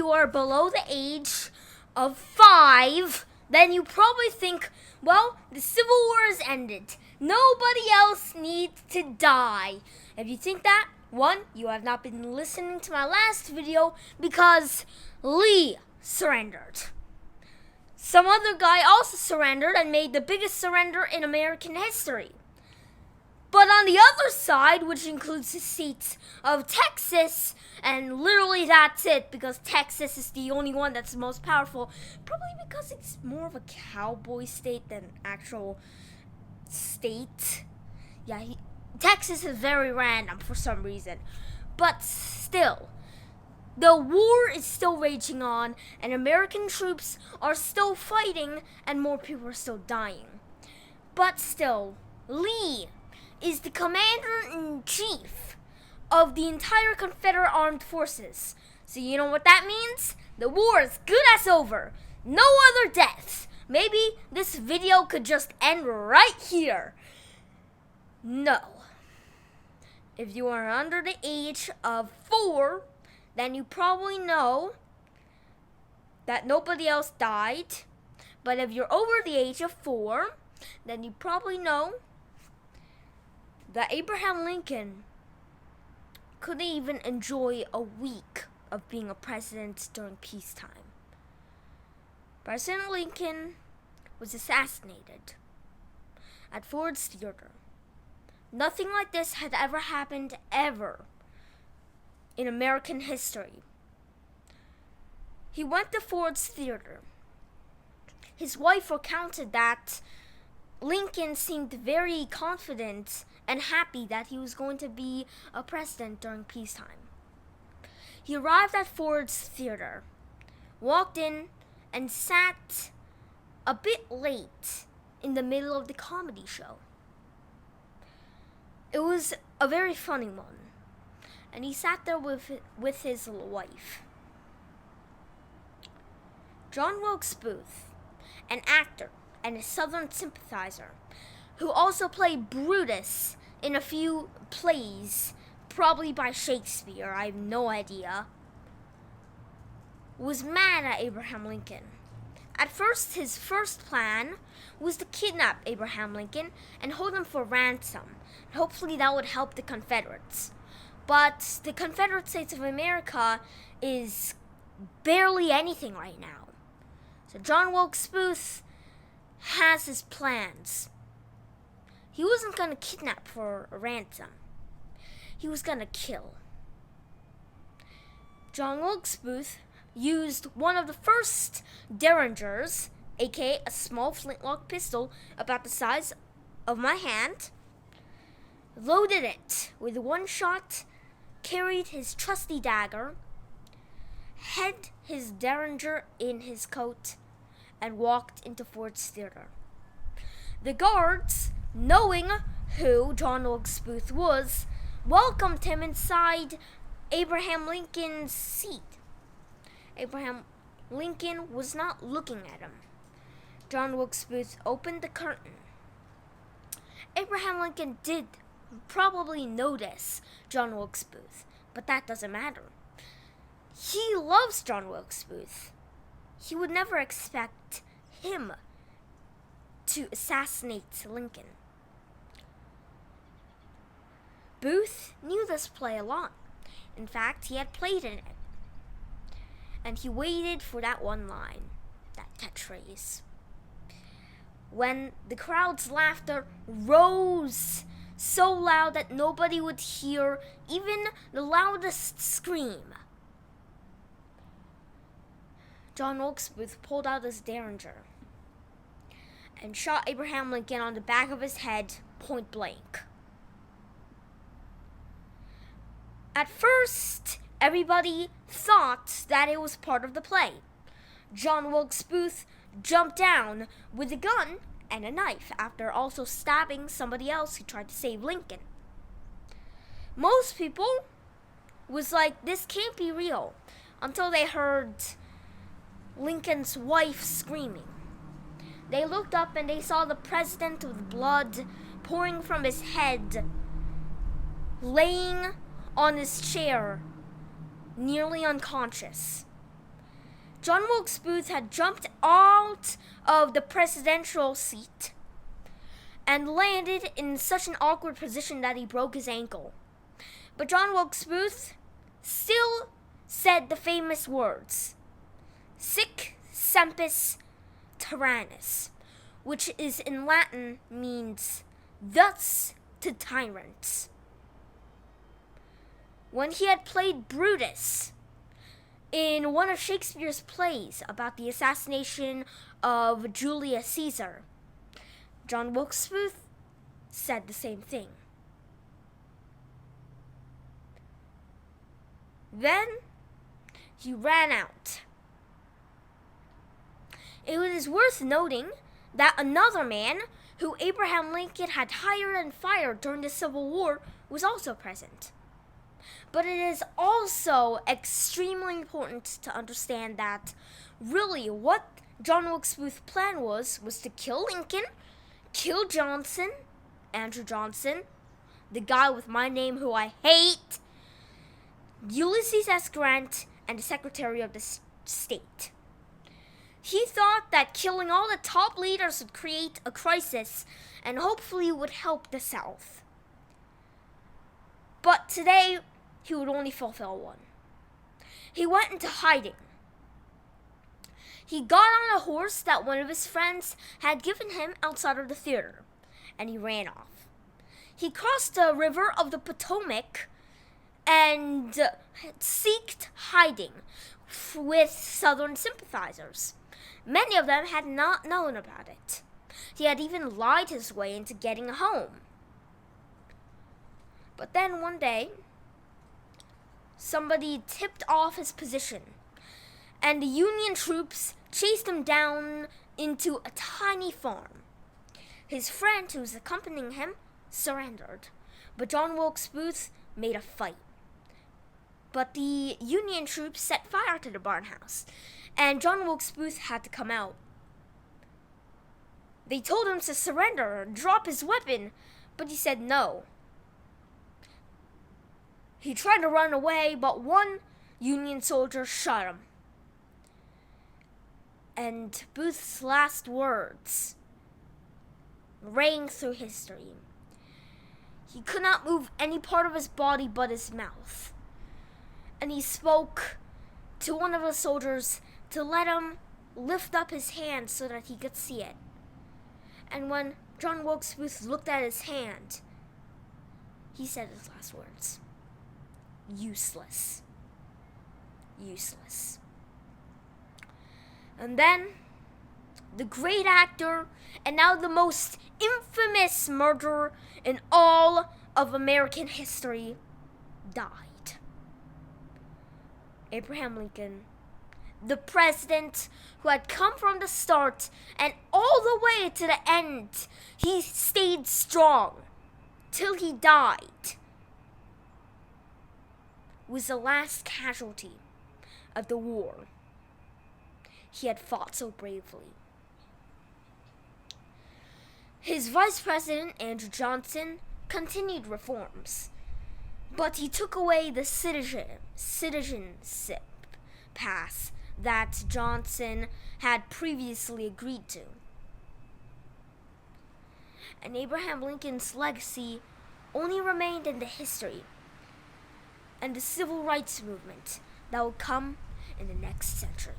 you are below the age of 5, then you probably think, well, the Civil War has ended. Nobody else needs to die. If you think that, 1, you have not been listening to my last video because Lee surrendered. Some other guy also surrendered and made the biggest surrender in American history. But on the other side, which includes the states of Texas, and literally that's it, because Texas is the only one that's the most powerful, probably because it's more of a cowboy state than actual state. Yeah, Texas is very random for some reason. But still, the war is still raging on, and American troops are still fighting, and more people are still dying. But still, Lee is the commander-in-chief of the entire Confederate Armed Forces. So you know what that means? The war is good as over. No other deaths. Maybe this video could just end right here. No. If you are under the age of 4, then you probably know that nobody else died. But if you're over the age of 4, then you probably know that Abraham Lincoln couldn't even enjoy a week of being a president during peacetime. President Lincoln was assassinated at Ford's Theater. Nothing like this had ever happened ever in American history. He went to Ford's Theater. His wife recounted that Lincoln seemed very confident and happy that he was going to be a president during peacetime. He arrived at Ford's Theater, walked in, and sat a bit late in the middle of the comedy show. It was a very funny one, and he sat there with his wife. John Wilkes Booth, an actor and a Southern sympathizer, who also played Brutus in a few plays, probably by Shakespeare, I have no idea, was mad at Abraham Lincoln. At first, his first plan was to kidnap Abraham Lincoln and hold him for ransom. Hopefully that would help the Confederates. But the Confederate States of America is barely anything right now. So John Wilkes Booth has his plans. He wasn't going to kidnap for a ransom. He was going to kill. John Wilkes Booth used one of the first derringers, aka a small flintlock pistol about the size of my hand, loaded it with one shot, carried his trusty dagger, hid his derringer in his coat, and walked into Ford's Theater. The guards, knowing who John Wilkes Booth was, welcomed him inside Abraham Lincoln's seat. Abraham Lincoln was not looking at him. John Wilkes Booth opened the curtain. Abraham Lincoln did probably notice John Wilkes Booth, but that doesn't matter. He loves John Wilkes Booth. He would never expect him to assassinate Lincoln. Booth knew this play a lot. In fact, he had played in it. And he waited for that one line, that catchphrase. When the crowd's laughter rose so loud that nobody would hear even the loudest scream, John Wilkes Booth pulled out his derringer and shot Abraham Lincoln on the back of his head, point blank. At first, everybody thought that it was part of the play. John Wilkes Booth jumped down with a gun and a knife after also stabbing somebody else who tried to save Lincoln. Most people was like, this can't be real, until they heard Lincoln's wife screaming. They looked up and they saw the president with blood pouring from his head, laying on his chair, nearly unconscious. John Wilkes Booth had jumped out of the presidential seat and landed in such an awkward position that he broke his ankle. But John Wilkes Booth still said the famous words, "Sic sempis tyrannus," which is in Latin means thus to tyrants. When he had played Brutus in one of Shakespeare's plays about the assassination of Julius Caesar, John Wilkes Booth said the same thing. Then he ran out. It is worth noting that another man who Abraham Lincoln had hired and fired during the Civil War was also present. But it is also extremely important to understand that really what John Wilkes Booth's plan was to kill Lincoln, kill Johnson, Andrew Johnson, the guy with my name who I hate, Ulysses S. Grant, and the Secretary of the State. He thought that killing all the top leaders would create a crisis and hopefully would help the South. But today, he would only fulfill one. He went into hiding. He got on a horse that one of his friends had given him outside of the theater, and he ran off. He crossed the river of the Potomac and sought hiding with Southern sympathizers. Many of them had not known about it. He had even lied his way into getting home. But then one day, somebody tipped off his position, and the Union troops chased him down into a tiny farm. His friend, who was accompanying him, surrendered, but John Wilkes Booth made a fight. But the Union troops set fire to the barn house, and John Wilkes Booth had to come out. They told him to surrender and drop his weapon, but he said no. He tried to run away, but one Union soldier shot him. And Booth's last words rang through history. He could not move any part of his body but his mouth. And he spoke to one of the soldiers to let him lift up his hand so that he could see it. And when John Wilkes Booth looked at his hand, he said his last words, "Useless. Useless." And then, the great actor and now the most infamous murderer in all of American history died. Abraham Lincoln, the president who had come from the start and all the way to the end, he stayed strong till he died, was the last casualty of the war he had fought so bravely. His vice president, Andrew Johnson, continued reforms, but he took away the citizenship pass that Johnson had previously agreed to. And Abraham Lincoln's legacy only remained in the history and the civil rights movement that would come in the next century.